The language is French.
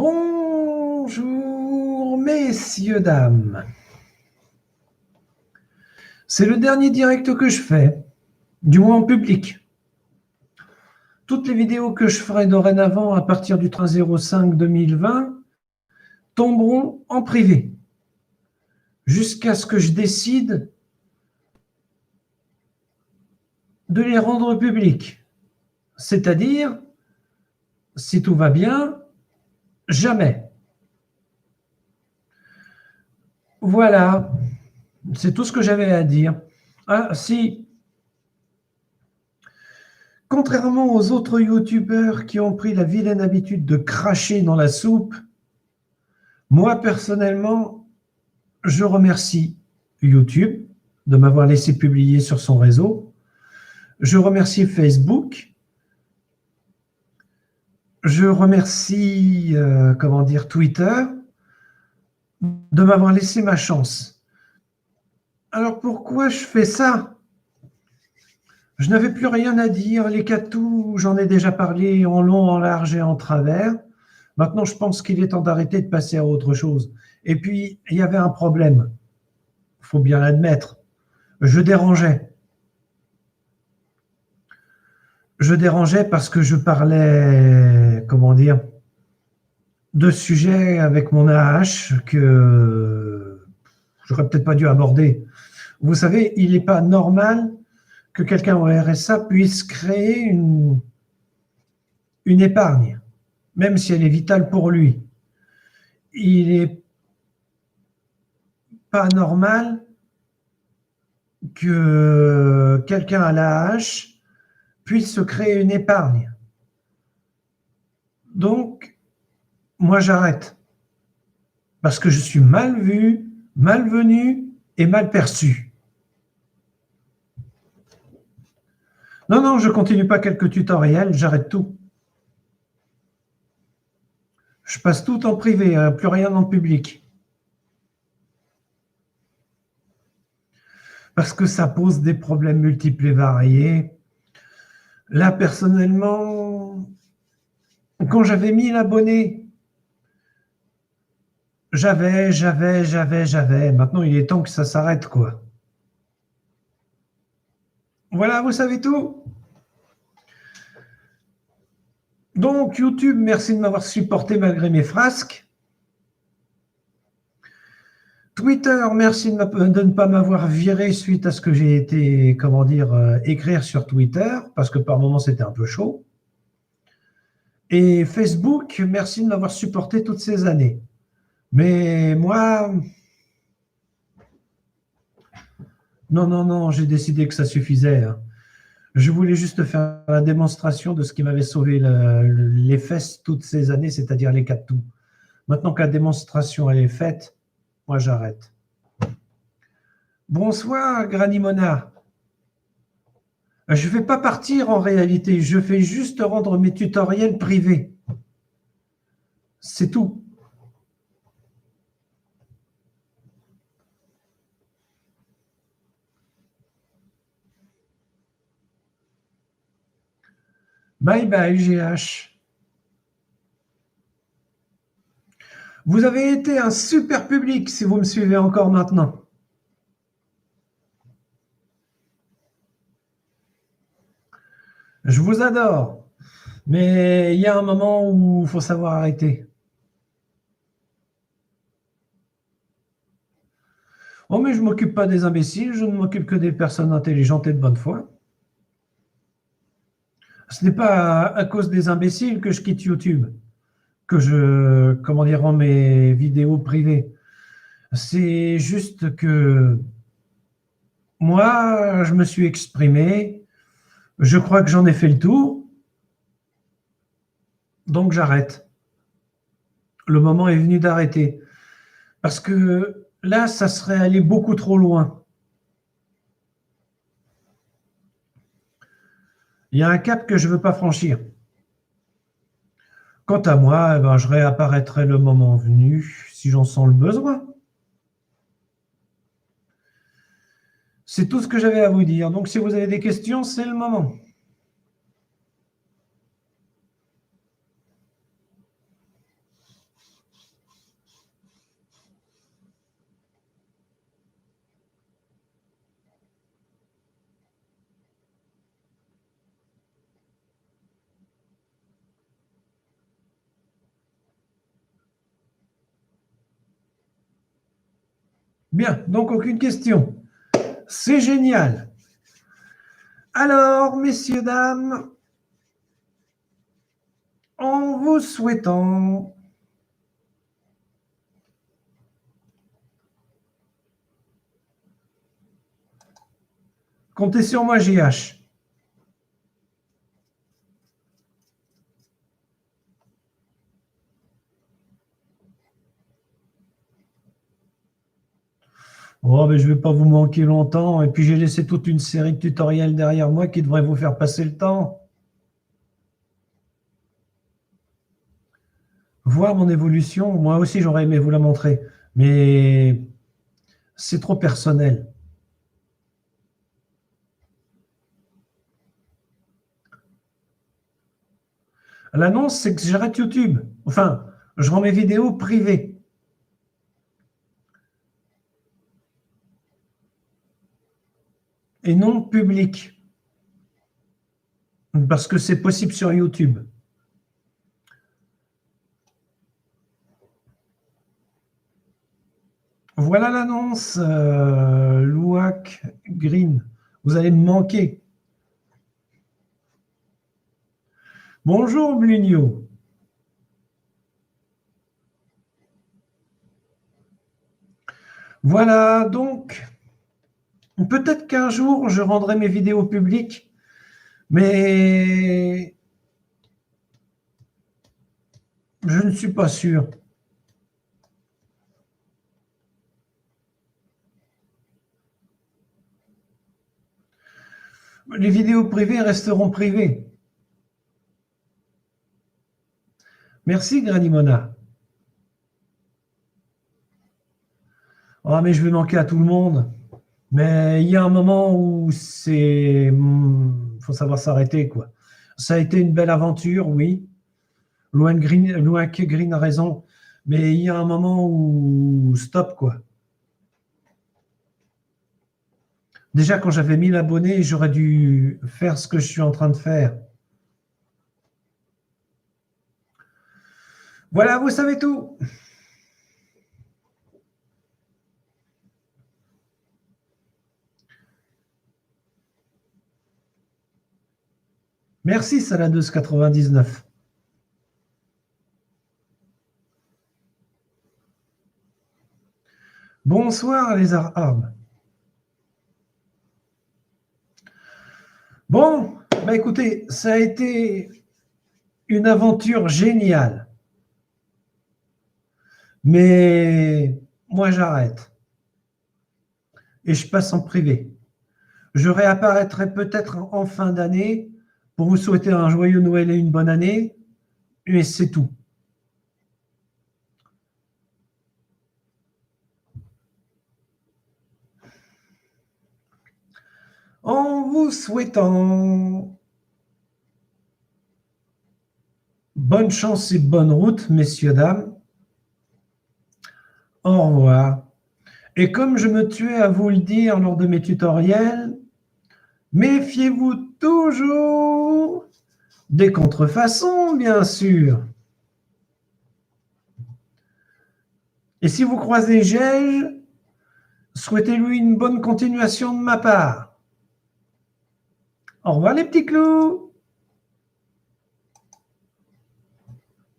Bonjour, messieurs, dames. C'est le dernier direct que je fais, du moins en public. Toutes les vidéos que je ferai dorénavant à partir du 30/05/2020 tomberont en privé, jusqu'à ce que je décide de les rendre publiques. C'est-à-dire, si tout va bien, jamais. Voilà, c'est tout ce que j'avais à dire. Ah, si, contrairement aux autres youtubeurs qui ont pris la vilaine habitude de cracher dans la soupe, moi personnellement, je remercie YouTube de m'avoir laissé publier sur son réseau. Je remercie Facebook. Je remercie, Twitter de m'avoir laissé ma chance. Alors pourquoi je fais ça? Je n'avais plus rien à dire. Les catous, j'en ai déjà parlé en long, en large et en travers. Maintenant, je pense qu'il est temps d'arrêter de passer à autre chose. Et puis, il y avait un problème. Il faut bien l'admettre. Je dérangeais. Je dérangeais parce que je parlais, de sujets avec mon AH que j'aurais peut-être pas dû aborder. Vous savez, il n'est pas normal que quelqu'un au RSA puisse créer une épargne, même si elle est vitale pour lui. Il n'est pas normal que quelqu'un à l'AH puisse se créer une épargne. Donc, moi j'arrête. Parce que je suis mal vu, malvenu et mal perçu. Non, je continue pas quelques tutoriels, j'arrête tout. Je passe tout en privé, plus rien en public. Parce que ça pose des problèmes multiples et variés. Là, personnellement, quand j'avais 1000 abonnés, j'avais. Maintenant, il est temps que ça s'arrête, quoi. Voilà, vous savez tout. Donc, YouTube, merci de m'avoir supporté malgré mes frasques. Twitter, merci de ne pas m'avoir viré suite à ce que j'ai été, écrire sur Twitter, parce que par moments, c'était un peu chaud. Et Facebook, merci de m'avoir supporté toutes ces années. Mais moi, non, j'ai décidé que ça suffisait. Je voulais juste faire la démonstration de ce qui m'avait sauvé les fesses toutes ces années, c'est-à-dire les catous. Maintenant que la démonstration elle est faite, moi j'arrête. Bonsoir, Granimona. Je ne vais pas partir en réalité, je fais juste rendre mes tutoriels privés. C'est tout. Bye bye, GH. Vous avez été un super public si vous me suivez encore maintenant. Je vous adore. Mais il y a un moment où il faut savoir arrêter. Oh, mais je ne m'occupe pas des imbéciles, je ne m'occupe que des personnes intelligentes et de bonne foi. Ce n'est pas à cause des imbéciles que je quitte YouTube, que je, rends mes vidéos privées. C'est juste que moi, je me suis exprimé, je crois que j'en ai fait le tour, donc j'arrête. Le moment est venu d'arrêter. Parce que là, ça serait allé beaucoup trop loin. Il y a un cap que je ne veux pas franchir. Quant à moi, je réapparaîtrai le moment venu, si j'en sens le besoin. C'est tout ce que j'avais à vous dire. Donc, si vous avez des questions, c'est le moment. Bien, donc aucune question. C'est génial. Alors, messieurs, dames, en vous souhaitant comptez sur moi, JH. Oh, mais je ne vais pas vous manquer longtemps. Et puis, j'ai laissé toute une série de tutoriels derrière moi qui devraient vous faire passer le temps. Voir mon évolution, moi aussi, j'aurais aimé vous la montrer. Mais c'est trop personnel. L'annonce, c'est que j'arrête YouTube. Enfin, je rends mes vidéos privées. Et non publiques. Parce que c'est possible sur YouTube. Voilà l'annonce, Louac Green. Vous allez me manquer. Bonjour Blugno. Voilà, donc, peut-être qu'un jour, je rendrai mes vidéos publiques, mais je ne suis pas sûr. Les vidéos privées resteront privées. Merci, Granimona. Ah, mais je vais manquer à tout le monde. Mais il y a un moment où c'est... faut savoir s'arrêter, quoi. Ça a été une belle aventure, oui. Loin que Green a raison. Mais il y a un moment où... Stop, quoi. Déjà, quand j'avais 1000 abonnés, j'aurais dû faire ce que je suis en train de faire. Voilà, vous savez tout. Merci, Saladeuse99. Bonsoir, les Arabes. Bon, bah écoutez, ça a été une aventure géniale. Mais moi, j'arrête. Et je passe en privé. Je réapparaîtrai peut-être en fin d'année pour vous souhaiter un joyeux Noël et une bonne année. Mais c'est tout. En vous souhaitant bonne chance et bonne route, messieurs, dames. Au revoir. Et comme je me tuais à vous le dire lors de mes tutoriels, méfiez-vous toujours des contrefaçons, bien sûr. Et si vous croisez Gege, souhaitez-lui une bonne continuation de ma part. Au revoir les petits clous.